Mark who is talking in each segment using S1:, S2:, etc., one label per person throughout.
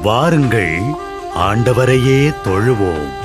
S1: வாருங்கள், ஆண்டவரையே தொழுவோம்.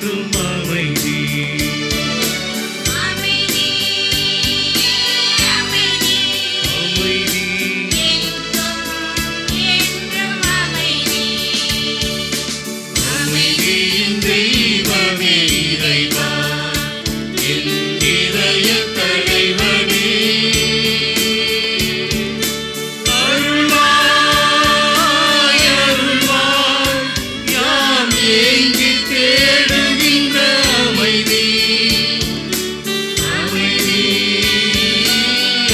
S2: என்றும் அமைதி. அமைதியின் தெய்வமே இறைவா, என் இதய தலைவனே, அருள்வாய் அருள்வாய் யாம் ஏங்கி தேடுகின்ற அமைதி. அமைதி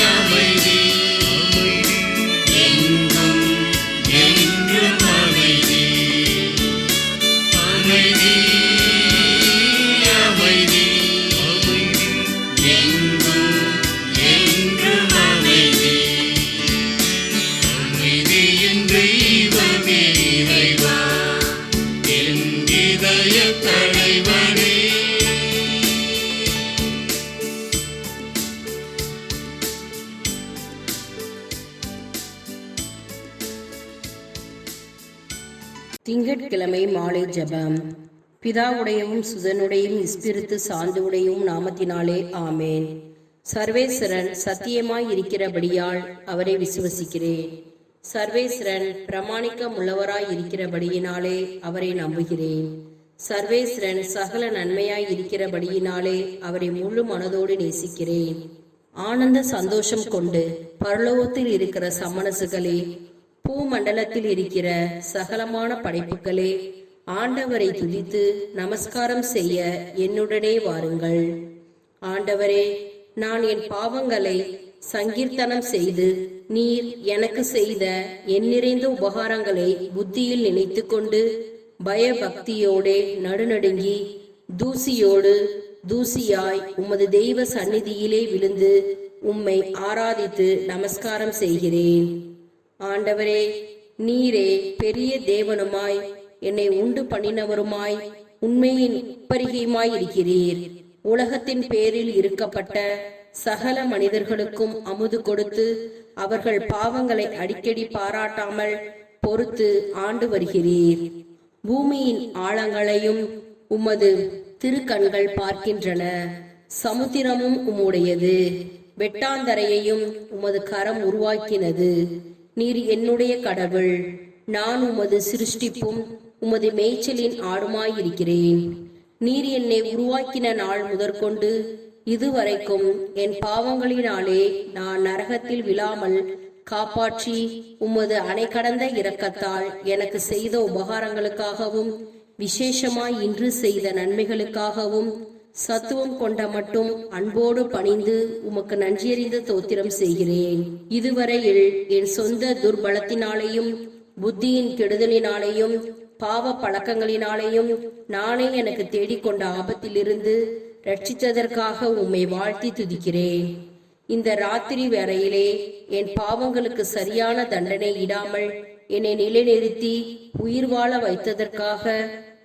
S2: அமைதி அமைதி எங்கும் என்றும் அமைதி. அமைதி அமைதி அமைதி எங்கும் என்றும் அமைதி. அமைதியின் தெய்வமே இறைவா, என் இதய தலைவனே.
S3: திங்கட்கிழமை மாலை ஜெபம். பிதாவுடையவும் சுதனுடையும் இஸ்பிரித்து சாந்துடையும் நாமத்தினாலே ஆமேன். சர்வேஸ்வரன் சத்தியமாய் இருக்கிறபடியால் அவரை விசுவசிக்கிறேன். சர்வேஸ்வரன் பிரமாணிக்கம் உள்ளவராய் இருக்கிறபடியினாலே அவரை நம்புகிறேன். சர்வேஸ்வரன் சகல நன்மையாய் இருக்கிறபடியினாலே அவரை முழு மனதோடு நேசிக்கிறேன். ஆனந்த சந்தோஷம் கொண்டு பரலோகத்தில் இருக்கிற சமணசுகளே, பூமண்டலத்தில் இருக்கிற சகலமான படைப்புகளே, ஆண்டவரை துதித்து நமஸ்காரம் செய்ய என்னுடனே வாருங்கள். ஆண்டவரே, நான் என் பாவங்களை சங்கீர்த்தனம் செய்து நீர் எனக்கு செய்த என் நிறைந்த உபகாரங்களை புத்தியில் நினைத்து கொண்டு பயபக்தியோடே நடுநடுங்கி தூசியோடு தூசியாய் உமது தெய்வ சந்நிதியிலே விழுந்து உம்மை ஆராதித்து நமஸ்காரம் செய்கிறேன். ஆண்டவரே, நீரே பெரிய தேவனுமாய் என்னை உண்டு பண்ணினவருமாய் உண்மையின் உப்பரிகையுமாய் இருக்கிறீர். உலகத்தின் பேரில் இருக்கப்பட்ட சகல மனிதர்களுக்கும் அமுது கொடுத்து அவர்கள் பாவங்களை அடிக்கடி பாராட்டாமல் பொறுத்து ஆண்டு வருகிறீர். பூமியின் ஆழங்களையும் உமது திருக்கண்கள் பார்க்கின்றன. சமுத்திரமும் உம்முடையது, வெட்டாந்தரையையும் உமது கரம் உருவாக்கினது. நீர் என்னுடைய கடவுள், நான் உமது சிருஷ்டிப்பும் உமது மேய்ச்சலின் ஆடுமாயிருக்கிறேன். நீர் என்னை உருவாக்கின நாள் முதற்கொண்டு இதுவரைக்கும் என் பாவங்களினாலே நான் நரகத்தில் விழாமல் காப்பாற்றி உமது அணை கடந்த இரக்கத்தால் எனக்கு செய்த உபகாரங்களுக்காகவும் விசேஷமாய் இன்று செய்த நன்மைகளுக்காகவும் சத்துவம் கொண்ட மட்டும் அன்போடு பணிந்து உமக்கு நன்றியறிந்த தோத்திரம் செய்கிறேன். இதுவரையில் என் சொந்த துர்பலத்தினாலேயும் புத்தியின் கெடுதலினாலேயும் பாவ பழக்கங்களினாலேயும் நானே எனக்கு தேடிக்கொண்ட ஆபத்திலிருந்து ரட்சித்ததற்காக உம்மை வாழ்த்தி துதிக்கிறேன். இந்த ராத்திரி வேளையிலே என் பாவங்களுக்கு சரியான தண்டனை இடாமல் என்னை நிலைநிறுத்தி உயிர் வாழ வைத்ததற்காக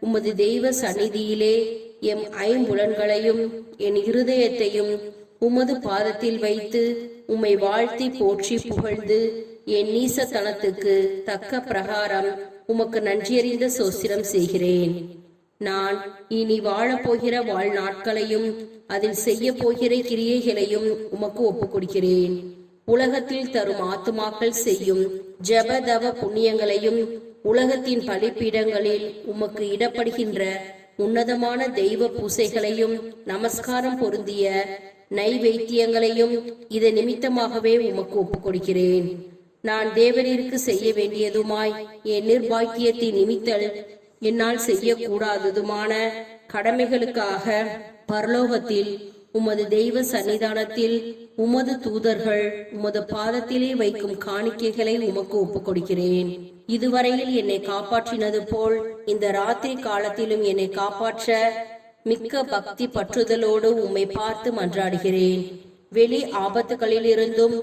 S3: உமது தெய்வ சந்நிதியிலே எம் ஐம்புலன்களையும் என் இருதயத்தையும் உமது பாதத்தில் வைத்து உம்மை வாழ்த்தி போற்றி புகழ்ந்து என் நீசத்தனத்துக்கு தக்க பிரகாரம் உமக்கு நன்றியறிந்த சோஸ்திரம் செய்கிறேன். நான் இனி வாழப்போகிற வாழ்நாட்களையும் அதில் செய்ய போகிற கிரியைகளையும் உமக்கு ஒப்புக் கொடுக்கிறேன். உலகத்தில் தரும் ஆத்துமாக்கள் செய்யும் ஜபதவ புண்ணியங்களையும் உலகத்தின் பலிப்பீடங்களில் உமக்கு இடப்படுகின்ற உன்னதமான தெய்வ பூசைகளையும் நமஸ்காரம் பொருந்திய நைவேத்தியங்களையும் இதை நிமித்தமாகவே உமக்கு ஒப்புக் கொடுக்கிறேன். நான் தேவனிற்கு செய்ய வேண்டியதுமாய் என் நிர்பாக்கியத்தின் நிமித்தல் என்னால் செய்யக்கூடாததுமான கடமைகளுக்காக பரலோகத்தில் உமது தெய்வ சன்னிதானத்தில் உமது தூதர்கள் உமது பாதத்திலே வைக்கும் காணிக்கைகளை உமக்கு ஒப்புக் கொடுக்கிறேன். இதுவரையில் என்னை காப்பாற்றினது போல் இந்த ராத்திரி காலத்திலும் என்னை காப்பாற்ற மிக்க பக்தி பற்றுதலோடு உம்மை பார்த்து மன்றாடுகிறேன். வெளி ஆபத்துகளில் இருந்தும்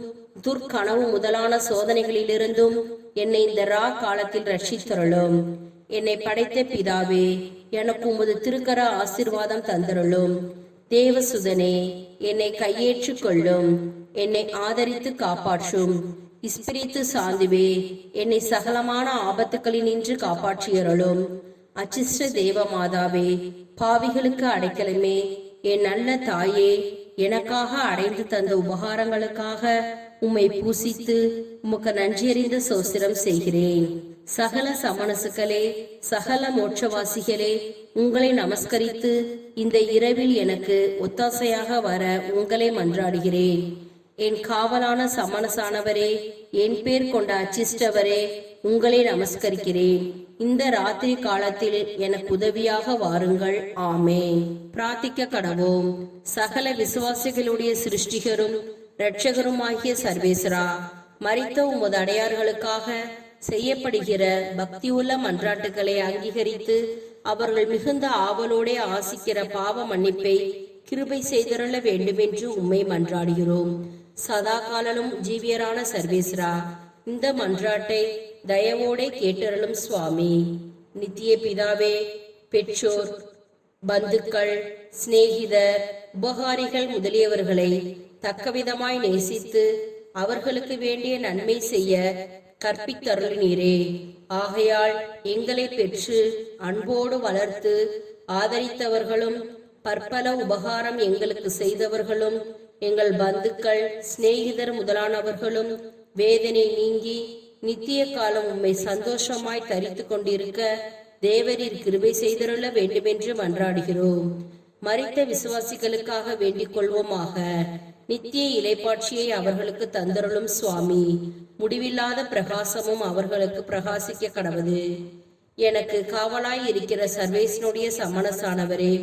S3: துர்க்கனவு முதலான சோதனைகளிலிருந்தும் என்னை இந்த ரா காலத்தில் ரட்சித்தருளும். என்னை படைத்த பிதாவே, எனக்கு உமது திருக்கர ஆசீர்வாதம் தந்தருளும். தேவசுதனே, என்னை கையேற்றுக் கொள்ளும். என்னை ஆதரித்து காப்பாற்றும். இஸ்பிரித்து சாந்துவே, என்னை சகலமான ஆபத்துக்களினின்று காப்பாற்றியருளும். அச்சிஷ்ட தேவ மாதாவே, பாவிகளுக்கு அடைக்கலமே, என் நல்ல தாயே, எனக்காக அடைந்து தந்த உபகாரங்களுக்காக உம்மை பூசித்து உமக்கு நன்றியறிந்த சோசிரம் செய்கிறேன். சகல சமணசுகளே, சகல மோட்சவாசிகளே, உங்களை நமஸ்கரித்து இந்த இரவில் எனக்கு ஒத்தாசையாக வர உங்களை மன்றாடுகிறேன். என் காவலான சமணசானவரே, என் பேர் கொண்ட அச்சிஷ்டவரே, உங்களை நமஸ்கரிக்கிறேன். இந்த ராத்திரி காலத்தில் எனக்கு உதவியாக வாருங்கள். ஆமேன். பிரார்த்திக்க கடவோம். சகல விசுவாசிகளுடைய சிருஷ்டிகரும் இரட்சகருமாகிய சர்வேஸ்வரா, மரித்த உமது அடையார்களுக்காக செய்யப்படுகிற பக்தியுள்ள மன்றாட்டுகளை அங்கீகரித்து அவர்கள் மிகுந்த ஆவலோடே ஆசிக்கிற பாவ மன்னிப்பை கிருபை செய்தருள வேண்டுமென்று உம்மை மன்றாடுகிறோம். சதா காலமும் ஜீவியரான சர்வேஸ்வரா, இந்த மன்றாட்டை தயவோடே கேட்டருளும் சுவாமி. நித்திய பிதாவே, பெற்றோர், பந்துக்கள், சிநேகிதர், உபகாரிகள் முதலியவர்களை தக்கவிதமாய் நேசித்து அவர்களுக்கு வேண்டிய நன்மை செய்ய கற்பித்தருளினீரே. ஆகையால் எங்களை பெற்று அன்போடு வளர்த்து ஆதரித்தவர்களும் பற்பல உபகாரம் எங்களுக்கு செய்தவர்களும் எங்கள் பந்துக்கள், சிநேகிதர் முதலானவர்களும் வேதனை நீங்கி நித்திய காலம் உம்மை சந்தோஷமாய் தரித்து கொண்டிருக்க தேவரீர் கிருபை செய்தருள வேண்டுமென்று மன்றாடுகிறோம். மரித்த விசுவாசிகளுக்காக வேண்டிக் கொள்வோமாக. நித்திய இலைப்பாட்சியை அவர்களுக்கு தந்தருளும் சுவாமி. முடிவில்லாத பிரகாசமும் அவர்களுக்கு பிரகாசிக்க கடவுது. எனக்கு காவலாய் இருக்கிற சர்வேசனுடைய சமணசானவரே,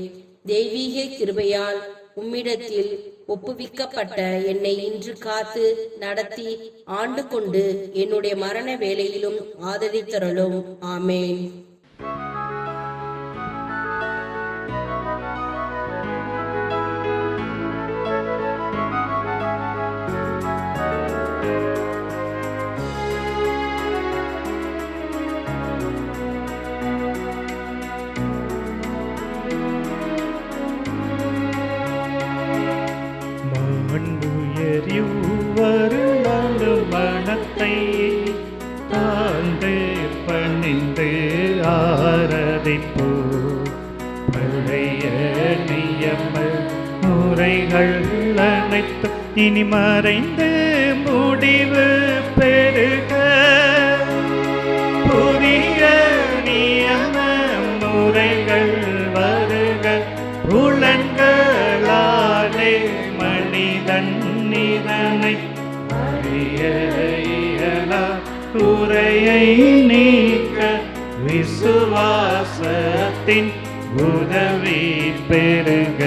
S3: தெய்வீக கிருபையால் உம்மிடத்தில் ஒப்புவிக்கப்பட்ட என்னை இன்று காத்து நடத்தி ஆண்டு கொண்டு என்னுடைய மரண வேளையிலும் ஆதரித்தருளும். ஆமேன்.
S1: மனத்தை தாழ்ந்து பணிந்து ஆராதிப்போ. பழைய நியம முறைகள் அனைத்து இனி மறைந்து முடிவு பெருக. புதிய நியம முறைகள் வருக. புலன்களாலே மனிதன் இதனை குறையை நீக்க விசுவாசத்தின் உதவி பெருக.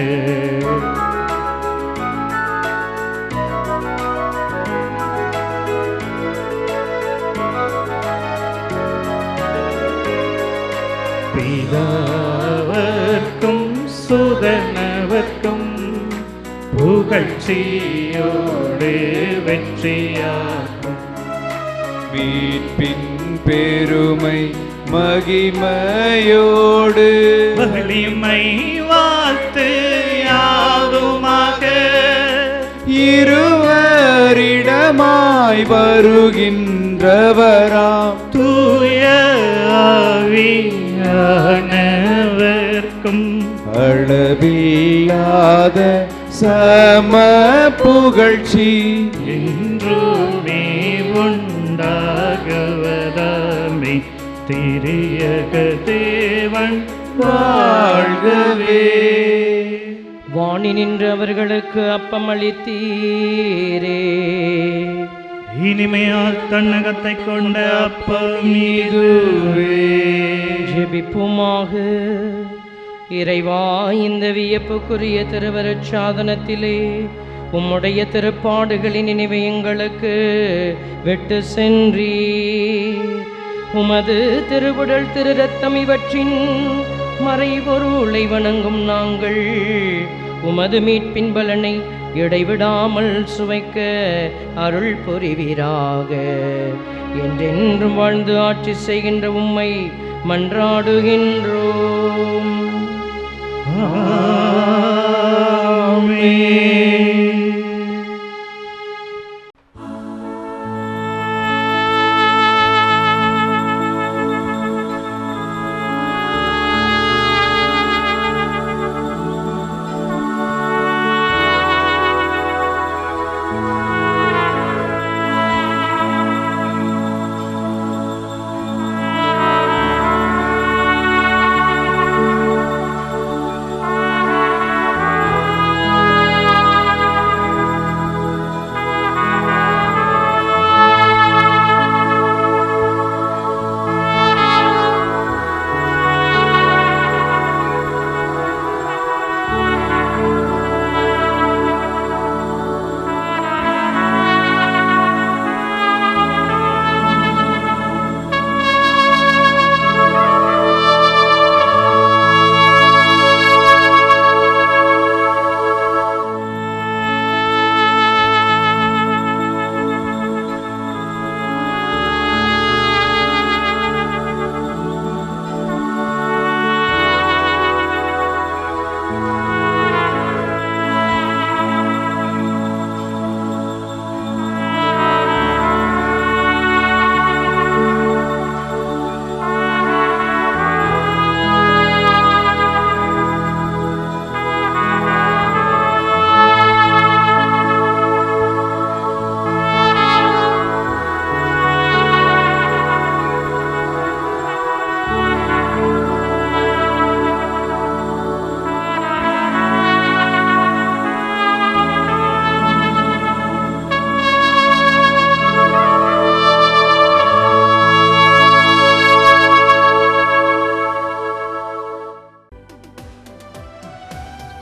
S1: பிதாவர்க்கும் சுதனவர்க்கும் புகழ்ச்சியோடு வெற்றியாகும்.
S2: மீட்பின் பெருமை மகிமையோடு
S1: வலிமை வாழ்த்து யாதுமாக.
S2: இருவரிடமாய் வருகின்றவராம்
S1: தூய ஆவியானவர்க்கும்
S2: அளவில்லாத சம புகழ்ச்சி
S1: என்றுமே உண்டாகவதாமே. திரியக தேவன் வாழ்கவே.
S4: வாணி நின்று அவர்களுக்கு அப்பம் அளித்தீரே.
S1: இனிமையால் தன்னகத்தை கொண்ட அப்பம் இதுவே.
S4: ஜெபிப்புமாக. இறைவா, இந்த வியப்புக்குரிய திருவருட் சாதனத்திலே உம்முடைய திருப்பாடுகளின் நினைவை எங்களுக்கு விட்டு சென்றீர். உமது திருவுடல் திரு ரத்தம் இவற்றின் மறைபொருளை வணங்கும் நாங்கள் உமது மீட்பின் பலனை இடைவிடாமல் சுவைக்க அருள் புரிவீராக. என்றென்றும் வாழ்ந்து ஆட்சி செய்கின்ற உம்மை மன்றாடுகின்றோம்.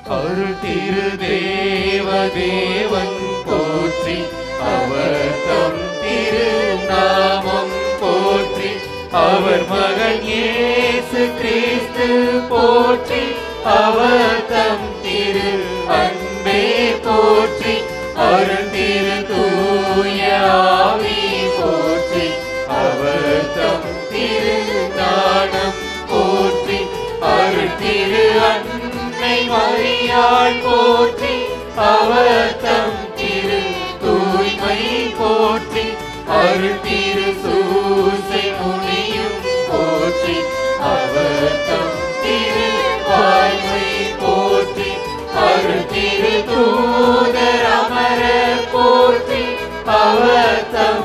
S2: அருள் திரு தேவன் போற்றி, அவர் தம் திரு நாமம் போற்றி, அவர் மகன் இயேசு கிறிஸ்து போற்றி, அவர் தம் திரு அன்பே போற்றி, அருள் திரு தூய ஆவி போற்றி, அவர் தம் திரு ஞானம் போற்றி, அருள் திரு அன்னை மரியாள் போற்றி, அவர் தம் திரு தூய்மை போற்றி, அருள் திரு சூசை முனியும் போற்றி, அவர் தம் திரு வாய்மை போற்றி, அருள் திரு தூதர் அமரர் போற்றி, அவர் தம்